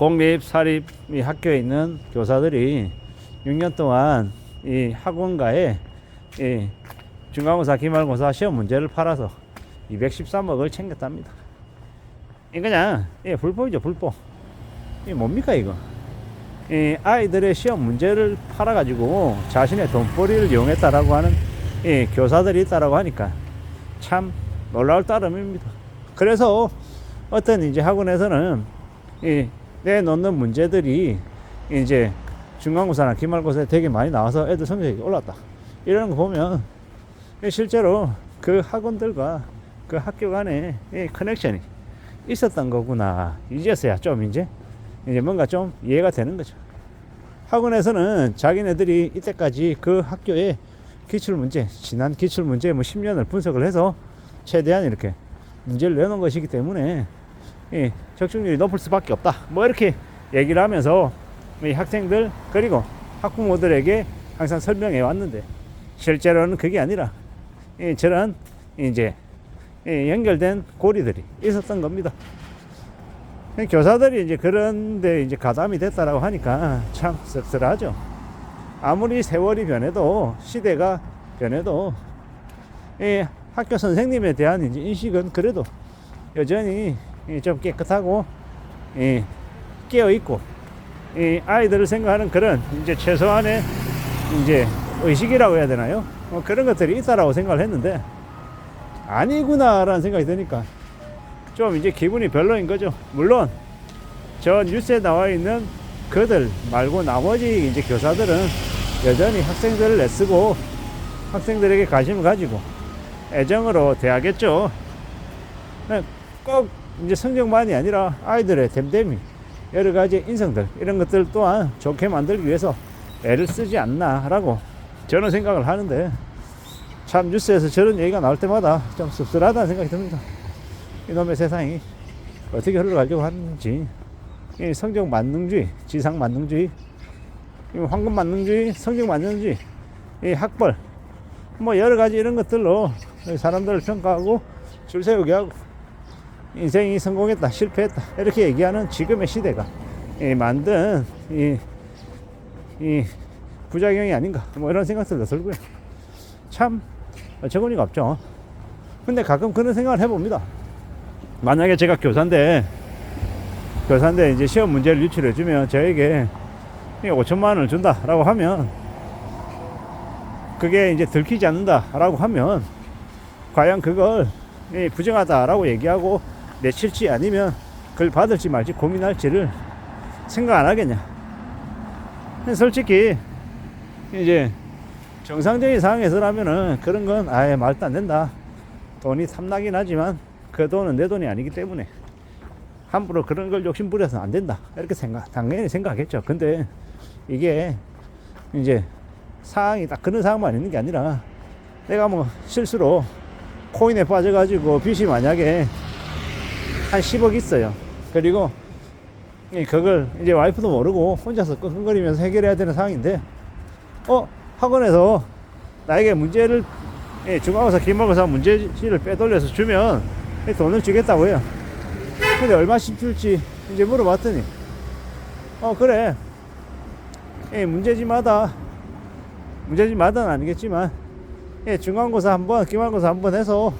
공립 사립 이 학교에 있는 교사들이 6년 동안 이 학원가에 이 중간고사 기말고사 시험 문제를 팔아서 213억을 챙겼답니다. 이 그냥 불법이죠. 불법. 이 뭡니까 이거. 이 아이들의 시험 문제를 팔아가지고 자신의 돈벌이를 이용했다라고 하는 이 교사들이 있다라고 하니까 참 놀라울 따름입니다. 그래서 어떤 이제 학원에서는 이 내놓는 문제들이 이제 중간고사나 기말고사에 되게 많이 나와서 애들 성적이 올랐다 이런 거 보면 실제로 그 학원들과 그 학교 간에 커넥션이 있었던 거구나. 이제서야 좀 이제 뭔가 좀 이해가 되는 거죠. 학원에서는 자기네들이 이때까지 그 학교의 기출문제, 지난 기출문제 뭐 10년을 분석을 해서 최대한 이렇게 문제를 내놓은 것이기 때문에 적중률이 높을 수밖에 없다. 뭐 이렇게 얘기를 하면서 이 학생들 그리고 학부모들에게 항상 설명해 왔는데 실제로는 그게 아니라 저런 이제 연결된 고리들이 있었던 겁니다. 교사들이 이제 그런데 이제 가담이 됐다라고 하니까 참 씁쓸하죠. 아무리 세월이 변해도 시대가 변해도 학교 선생님에 대한 이제 인식은 그래도 여전히 좀 깨끗하고 깨어 있고 아이들을 생각하는 그런 이제 최소한의 이제 의식이라고 해야 되나요? 그런 것들이 있다라고 생각을 했는데 아니구나라는 생각이 드니까 좀 이제 기분이 별로인 거죠. 물론 저 뉴스에 나와 있는 그들 말고 나머지 이제 교사들은 여전히 학생들을 애쓰고 학생들에게 관심을 가지고 애정으로 대하겠죠. 꼭 이제 성적만이 아니라 아이들의 됨됨이 여러 가지 인성들 이런 것들 또한 좋게 만들기 위해서 애를 쓰지 않나라고 저는 생각을 하는데 참 뉴스에서 저런 얘기가 나올 때마다 좀 씁쓸하다는 생각이 듭니다. 이놈의 세상이 어떻게 흘러가려고 하는지 이 성적 만능주의, 지상 만능주의, 황금 만능주의, 성적 만능주의, 이 학벌 뭐 여러 가지 이런 것들로 사람들을 평가하고 줄 세우게 하고 인생이 성공했다, 실패했다 이렇게 얘기하는 지금의 시대가 만든 이 부작용이 아닌가 뭐 이런 생각들도 들고요. 참 어처구니가 없죠. 근데 가끔 그런 생각을 해봅니다. 만약에 제가 교사인데 이제 시험 문제를 유출해 주면 저에게 5천만 원을 준다라고 하면 그게 이제 들키지 않는다라고 하면 과연 그걸 부정하다라고 얘기하고 내칠지 아니면 그걸 받을지 말지 고민할지를 생각 안 하겠냐. 솔직히 이제 정상적인 상황에서라면은 그런 건 아예 말도 안 된다. 돈이 탐나긴 하지만 그 돈은 내 돈이 아니기 때문에 함부로 그런 걸 욕심 부려서는 안 된다. 이렇게 당연히 생각하겠죠. 근데 이게 이제 상황이 딱 그런 상황만 있는 게 아니라 내가 뭐 실수로 코인에 빠져가지고 빚이 만약에 한 10억 있어요. 그리고 그걸 이제 와이프도 모르고 혼자서 끙끙거리면서 해결해야 되는 상황인데 학원에서 나에게 문제를 중간고사 기말고사 문제지를 빼돌려서 주면 돈을 주겠다고 해요. 근데 얼마씩 줄지 이제 물어봤더니 그래 문제지마다는 아니겠지만 중간고사 한번 기말고사 한번 해서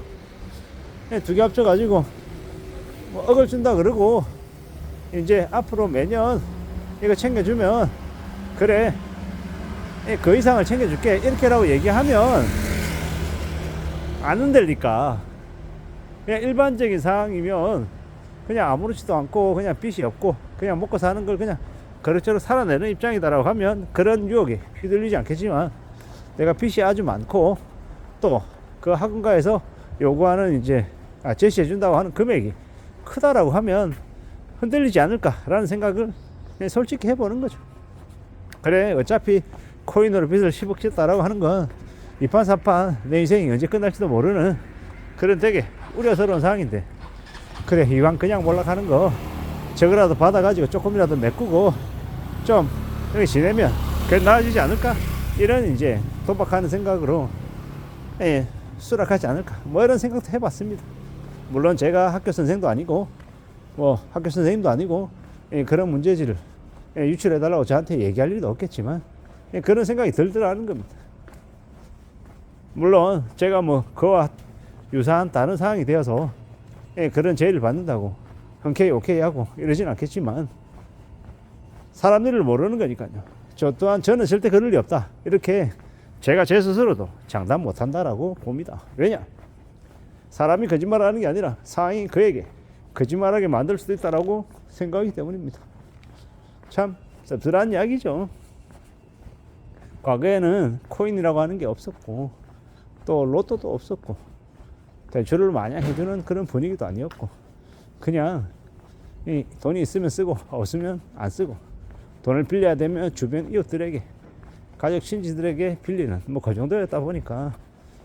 두 개 합쳐가지고 뭐 억을 준다 그러고 이제 앞으로 매년 이거 챙겨주면 그래 그 이상을 챙겨줄게 이렇게라고 얘기하면 안 흔들리까. 그냥 일반적인 상황이면 그냥 아무렇지도 않고 그냥 빚이 없고 그냥 먹고 사는 걸 그냥 그럭저럭 살아내는 입장이다라고 하면 그런 유혹에 휘둘리지 않겠지만 내가 빚이 아주 많고 또 그 학원가에서 요구하는 이제 제시해 준다고 하는 금액이 크다라고 하면 흔들리지 않을까라는 생각을 솔직히 해보는 거죠. 그래 어차피 코인으로 빚을 10억 졌다라고 하는 건 이판 삼판 내 인생이 언제 끝날지도 모르는 그런 되게 우려스러운 상황인데 그래 이왕 그냥 몰락하는 거 저거라도 받아가지고 조금이라도 메꾸고 좀 여기 지내면 그래 나아지지 않을까 이런 이제 도박하는 생각으로 수락하지 않을까 뭐 이런 생각도 해봤습니다. 물론 제가 학교 선생도 아니고 뭐 학교 선생님도 아니고 그런 문제지를 유출해달라고 저한테 얘기할 일도 없겠지만 그런 생각이 들더라는 겁니다. 물론 제가 뭐 그와 유사한 다른 상황이 되어서 그런 죄를 받는다고 흔쾌히 오케이 하고 이러진 않겠지만 사람 일을 모르는 거니까요. 저 또한 저는 절대 그럴 리 없다 이렇게 제가 제 스스로도 장담 못한다라고 봅니다. 왜냐? 사람이 거짓말하는 게 아니라 상황이 그에게 거짓말하게 만들 수도 있다라고 생각하기 때문입니다. 참 씁쓸한 이야기죠. 과거에는 코인이라고 하는 게 없었고 또 로또도 없었고 대출을 마냥 해주는 그런 분위기도 아니었고 그냥 돈이 있으면 쓰고 없으면 안 쓰고 돈을 빌려야 되면 주변 이웃들에게 가족 친지들에게 빌리는 뭐 그 정도였다 보니까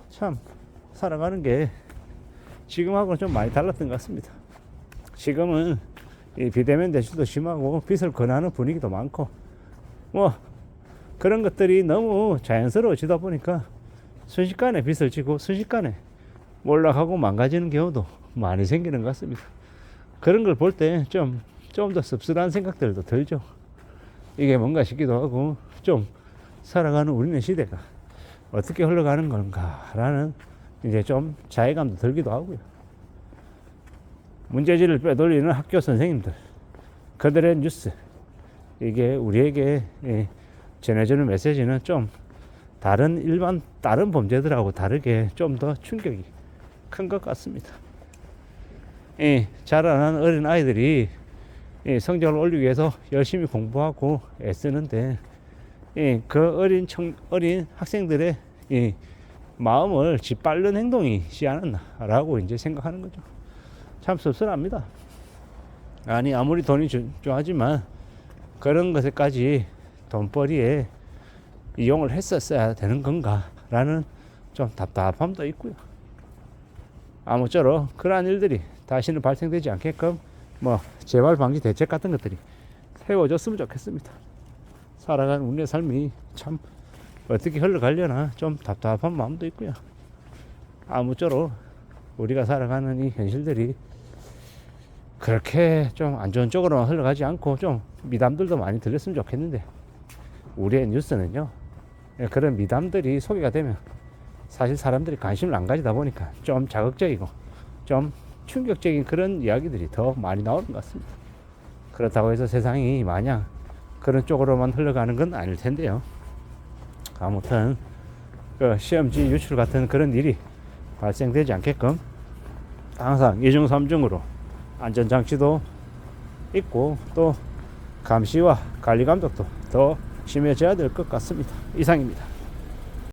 참 살아가는 게 지금하고는 좀 많이 달랐던 것 같습니다. 지금은 이 비대면 대출도 심하고 빚을 권하는 분위기도 많고 뭐 그런 것들이 너무 자연스러워지다 보니까 순식간에 빚을 지고 순식간에 몰락하고 망가지는 경우도 많이 생기는 것 같습니다. 그런 걸 볼 때 좀 더 씁쓸한 생각들도 들죠. 이게 뭔가 싶기도 하고 좀 살아가는 우리네 시대가 어떻게 흘러가는 건가라는 이제 좀 자괴감도 들기도 하고요. 문제지를 빼돌리는 학교 선생님들, 그들의 뉴스, 이게 우리에게 전해주는 메시지는 좀 다른 범죄들하고 다르게 좀 더 충격이 큰 것 같습니다. 자라나는 어린 아이들이 성적을 올리기 위해서 열심히 공부하고 애쓰는데 그 어린 학생들의 마음을 짓밟는 행동이지 않았나라고 이제 생각하는 거죠. 참 씁쓸합니다. 아니 아무리 돈이 좋아하지만 그런 것에까지 돈벌이에 이용을 했었어야 되는 건가라는 좀 답답함도 있고요. 아무쪼록 그러한 일들이 다시는 발생되지 않게끔 뭐 재발 방지 대책 같은 것들이 세워졌으면 좋겠습니다. 살아가는 우리의 삶이 참 어떻게 흘러가려나 좀 답답한 마음도 있고요. 아무쪼록 우리가 살아가는 이 현실들이 그렇게 좀 안 좋은 쪽으로만 흘러가지 않고 좀 미담들도 많이 들렸으면 좋겠는데 우리의 뉴스는요 그런 미담들이 소개가 되면 사실 사람들이 관심을 안 가지다 보니까 좀 자극적이고 좀 충격적인 그런 이야기들이 더 많이 나오는 것 같습니다. 그렇다고 해서 세상이 마냥 그런 쪽으로만 흘러가는 건 아닐 텐데요. 아무튼 그 시험지 유출 같은 그런 일이 발생되지 않게끔 항상 2중 3중으로 안전장치도 있고 또 감시와 관리 감독도 더 심해져야 될 것 같습니다. 이상입니다.